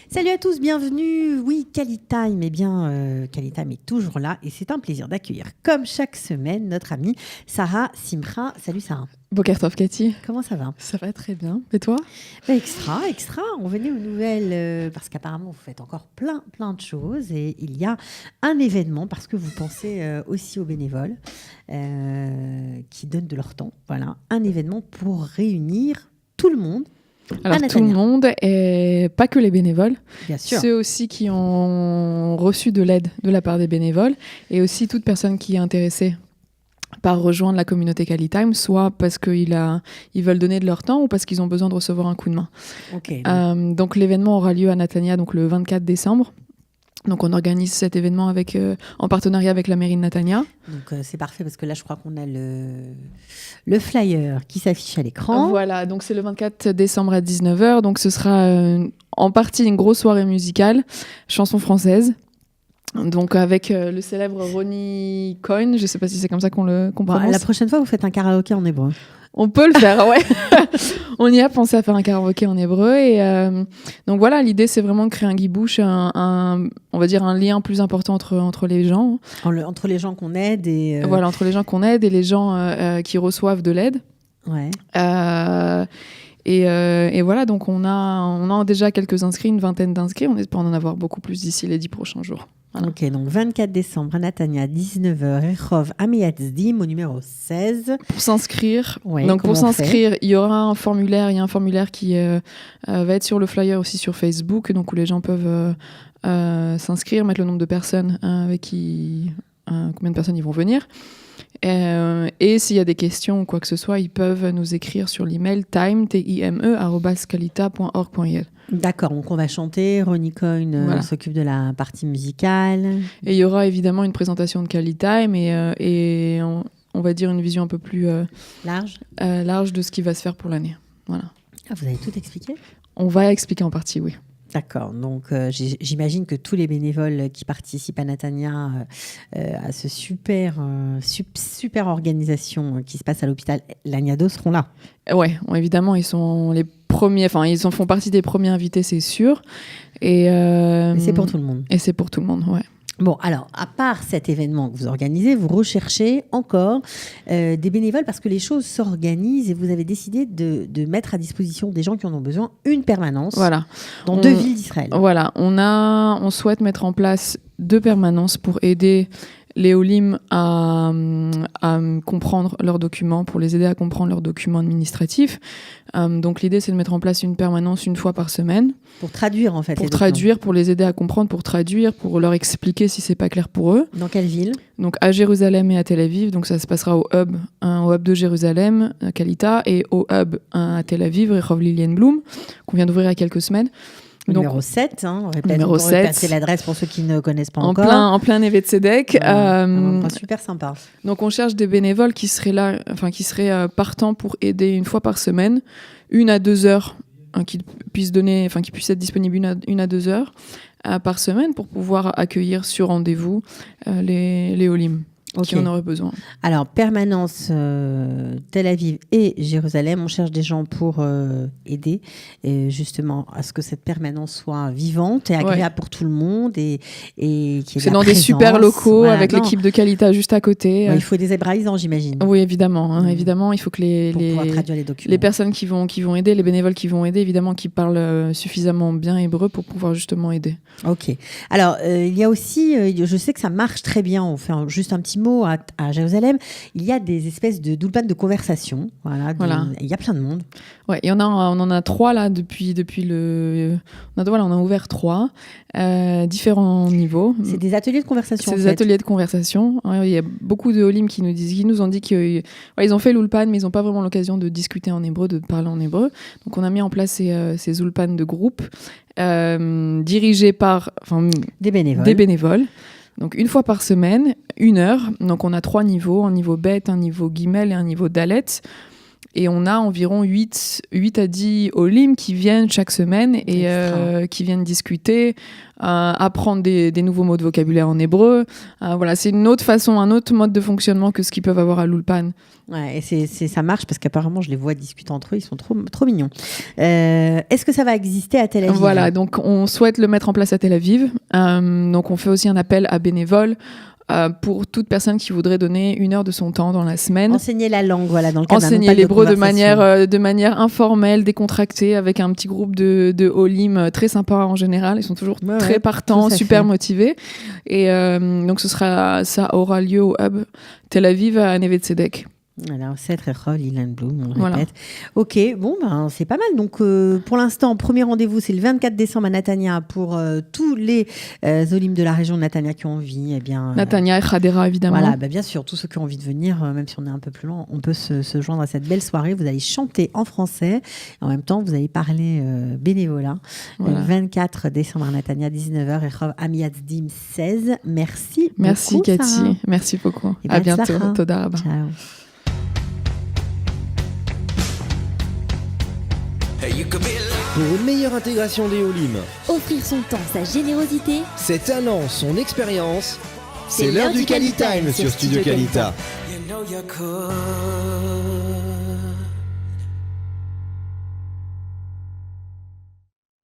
Salut à tous, bienvenue. Oui, Qualitime, Qualitime est toujours là et c'est un plaisir d'accueillir, comme chaque semaine, notre amie Sarah Simra. Salut Sarah. Boker Tov, Cathy. Comment ça va? Ça va très bien. Et toi? Extra. On venait aux nouvelles parce qu'apparemment vous faites encore plein de choses et il y a un événement parce que vous pensez aussi aux bénévoles qui donnent de leur temps. Voilà, un événement pour réunir tout le monde. Alors tout le monde, et pas que les bénévoles. Bien sûr. Ceux aussi qui ont reçu de l'aide de la part des bénévoles et aussi toute personne qui est intéressée par rejoindre la communauté Qualitime, soit parce qu'ils veulent donner de leur temps ou parce qu'ils ont besoin de recevoir un coup de main. Okay, donc l'événement aura lieu à Natania donc le 24 décembre. Donc on organise cet événement en partenariat avec la mairie de Natania. Donc c'est parfait parce que là je crois qu'on a le flyer qui s'affiche à l'écran. Voilà, donc c'est le 24 décembre à 19h. Donc ce sera en partie une grosse soirée musicale, chanson française. Donc avec le célèbre Ronnie Coyne, je ne sais pas si c'est comme ça qu'on prononce. La prochaine fois vous faites un karaoké en hébreu. On peut le faire, ouais. On y a pensé à faire un karaoké en hébreu. Et donc voilà, l'idée, c'est vraiment de créer un guibouche, on va dire un lien plus important entre les gens. Entre les gens qu'on aide et... Voilà, entre les gens qu'on aide et les gens qui reçoivent de l'aide. Ouais. Et voilà, donc on a déjà quelques inscrits, une vingtaine d'inscrits. On espère en avoir beaucoup plus d'ici les 10 prochains jours. Voilà. Ok, donc 24 décembre à Natania, 19h, Rehov Amiatzdim, au numéro 16. Pour s'inscrire, ouais, il y aura un formulaire. Il y a un formulaire qui va être sur le flyer aussi sur Facebook, donc où les gens peuvent s'inscrire, mettre le nombre de personnes avec combien de personnes ils vont venir. Et s'il y a des questions ou quoi que ce soit, ils peuvent nous écrire sur l'email time@kalita.org.il. D'accord, donc on va chanter, Ronnie Coyne s'occupe de la partie musicale. Et il y aura évidemment une présentation de Qualitime et on va dire une vision un peu plus large de ce qui va se faire pour l'année. Voilà. Ah, vous avez tout expliqué ? On va expliquer en partie, oui. D'accord, donc j'imagine que tous les bénévoles qui participent à Natania, à ce super organisation qui se passe à l'hôpital Lagnados seront là. Ouais, évidemment, ils sont les premiers, enfin ils en font partie des premiers invités, c'est sûr. Et c'est pour tout le monde. Et c'est pour tout le monde, ouais. Bon, alors, à part cet événement que vous organisez, vous recherchez encore des bénévoles parce que les choses s'organisent et vous avez décidé de mettre à disposition des gens qui en ont besoin une permanence dans 2 villes d'Israël. Voilà, on souhaite mettre en place 2 permanences pour aider les Olim à comprendre leurs documents, pour les aider à comprendre leurs documents administratifs. Donc l'idée, c'est de mettre en place une permanence une fois par semaine. Pour traduire, en fait. Pour traduire, pour les aider à comprendre, pour traduire, pour leur expliquer si c'est pas clair pour eux. Dans quelle ville ? Donc à Jérusalem et à Tel Aviv. Donc ça se passera au hub de Jérusalem, à Kalita, et au hub à Tel Aviv, Rehov Lilienblum, qu'on vient d'ouvrir il y a quelques semaines. Numéro 7, on répète, numéro 7. C'est l'adresse pour ceux qui ne connaissent pas encore. En plein Neve Tzedek. Super sympa. Donc on cherche des bénévoles qui seraient là, partants pour aider une fois par semaine, 1 à 2 heures, qui puissent être disponibles 1 à 2 heures par semaine pour pouvoir accueillir sur rendez-vous les Olim. Qui en aurait besoin. Alors, permanence Tel Aviv et Jérusalem, on cherche des gens pour aider justement à ce que cette permanence soit vivante et agréable pour tout le monde et c'est dans des super locaux avec l'équipe de Kalita juste à côté. Il faut des hébraïsants, j'imagine. Oui, évidemment. Évidemment, il faut que les personnes qui vont aider, les bénévoles qui vont aider, évidemment, qui parlent suffisamment bien hébreu pour pouvoir justement aider. Ok. Alors, il y a aussi, je sais que ça marche très bien, on fait juste un petit mot à Jérusalem, il y a des espèces d'ulpan de conversation. Voilà. Il y a plein de monde. Ouais, on en a 3 là depuis le. On a ouvert 3 différents niveaux. C'est des ateliers de conversation. C'est des ateliers de conversation. Ouais, il y a beaucoup de Olim qui nous ont dit qu'ils ont fait l'ulpan, mais ils n'ont pas vraiment l'occasion de discuter en hébreu, de parler en hébreu. Donc on a mis en place ces ulpans de groupe dirigés par des bénévoles. Donc une fois par semaine, 1 heure. Donc on a 3 niveaux, un niveau Bet, un niveau Gimel et un niveau Dalet. Et on a environ 8 à 10 Olim qui viennent chaque semaine et qui viennent discuter, apprendre des nouveaux mots de vocabulaire en hébreu. Voilà, c'est une autre façon, un autre mode de fonctionnement que ce qu'ils peuvent avoir à l'Ulpan. Ouais, et ça marche parce qu'apparemment, je les vois discuter entre eux, ils sont trop mignons. Est-ce que ça va exister à Tel Aviv ? Voilà, donc on souhaite le mettre en place à Tel Aviv. Donc on fait aussi un appel à bénévoles. Pour toute personne qui voudrait donner 1 heure de son temps dans la semaine. Enseigner la langue, voilà, dans le cadre enseigner l'hébreu de manière informelle, décontractée, avec un petit groupe de Olim très sympa en général. Ils sont toujours très partants, super motivés. Et donc ça aura lieu au hub Tel Aviv à Neve Tzedek. Alors, c'est Rechol, Ilan Blum, on répète. Ok, bon, c'est pas mal. Donc, pour l'instant, premier rendez-vous, c'est le 24 décembre à Natania pour tous les Olim de la région de Natania qui ont envie. Eh bien, Natania et Hadera, évidemment. Voilà, bien sûr, tous ceux qui ont envie de venir, même si on est un peu plus loin, on peut se joindre à cette belle soirée. Vous allez chanter en français. Et en même temps, vous allez parler bénévolat. Voilà. Le 24 décembre à Natania, 19h, Rechov Amiatzdim 16. Merci beaucoup, Cathy. Sarah. Merci beaucoup. À bientôt. Toda rabba. Ciao. Pour une meilleure intégration des Olim, offrir son temps, sa générosité, ses talents, son expérience, c'est l'heure du Quali Time sur Studio Qualita. You know